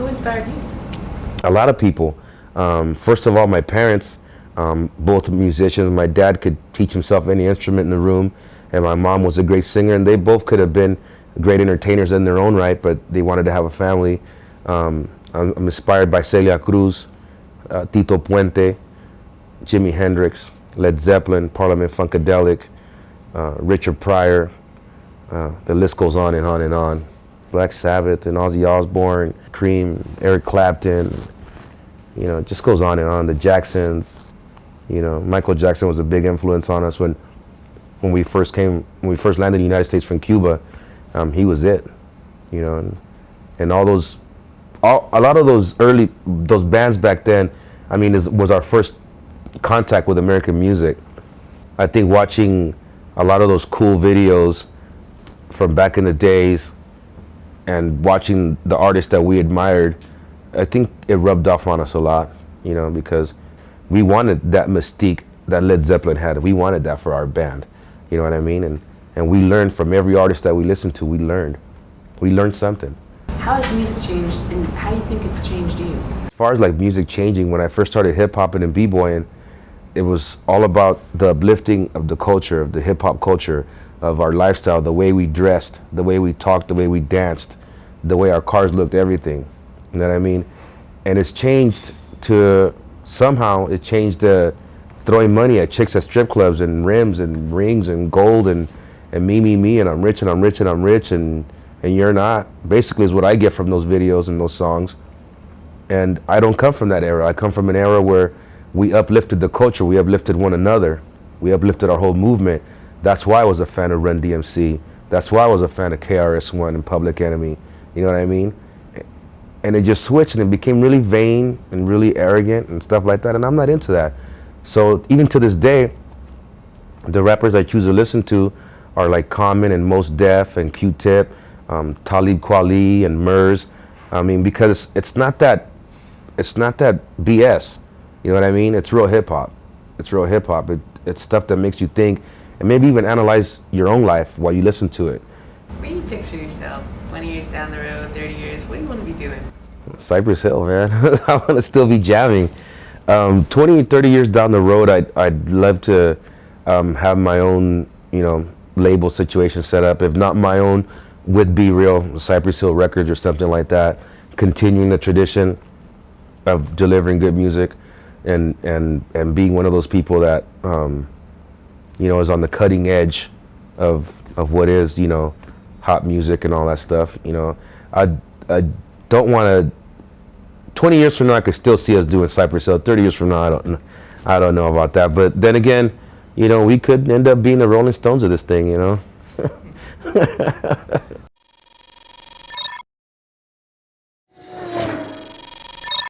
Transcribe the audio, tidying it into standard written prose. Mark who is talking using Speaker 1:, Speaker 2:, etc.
Speaker 1: Who inspired you?
Speaker 2: A lot of people. First of all, my parents, both musicians. My dad could teach himself any instrument in the room, and my mom was a great singer, and they both could have been great entertainers in their own right, but they wanted to have a family. I'm inspired by Celia Cruz, Tito Puente, Jimi Hendrix, Led Zeppelin, Parliament Funkadelic, Richard Pryor. The list goes on and on and on. Black Sabbath and Ozzy Osbourne, Cream, Eric Clapton, it just goes on and on. The Jacksons, Michael Jackson was a big influence on us when we first landed in the United States from Cuba. He was it, and a lot of those bands back then, was our first contact with American music. I think watching a lot of those cool videos from back in the days and watching the artists that we admired, I think it rubbed off on us a lot, because we wanted that mystique that Led Zeppelin had. We wanted that for our band, you know what I mean? And we learned from every artist that we listened to. We learned something.
Speaker 1: How has music changed, and how do you think it's changed you?
Speaker 2: As far as like music changing, when I first started hip-hopping and b-boying, it was all about the uplifting of the culture, of the hip-hop culture, of our lifestyle, the way we dressed, the way we talked, the way we danced, the way our cars looked, everything. You know what I mean? And it's changed to, somehow it changed to throwing money at chicks at strip clubs and rims and rings and gold and me, and I'm rich and I'm rich and I'm rich and you're not, basically is what I get from those videos and those songs. And I don't come from that era. I come from an era where we uplifted the culture, we uplifted one another, we uplifted our whole movement. That's why I was a fan of Run DMC. That's why I was a fan of KRS-One and Public Enemy. You know what I mean? And it just switched and it became really vain and really arrogant and stuff like that, and I'm not into that. So even to this day, the rappers I choose to listen to are like Common and Mos Def and Q-Tip, Talib Kweli and Murs. Because it's not that BS. You know what I mean? It's real hip hop. It's real hip hop. It's stuff that makes you think and maybe even analyze your own life while you listen to it.
Speaker 1: Where do you picture yourself 20 years down the road, 30 years? What do you want to be doing?
Speaker 2: Cypress Hill, man. I want to still be jamming. 20, 30 years down the road, I'd love to have my own, label situation set up. If not my own, with Be Real, Cypress Hill Records or something like that. Continuing the tradition of delivering good music and being one of those people that, is on the cutting edge of what is, hot music and all that stuff. I don't want to. 20 years from now, I could still see us doing Cypress Hill. 30 years from now, I don't know about that. But then again, we could end up being the Rolling Stones of this thing.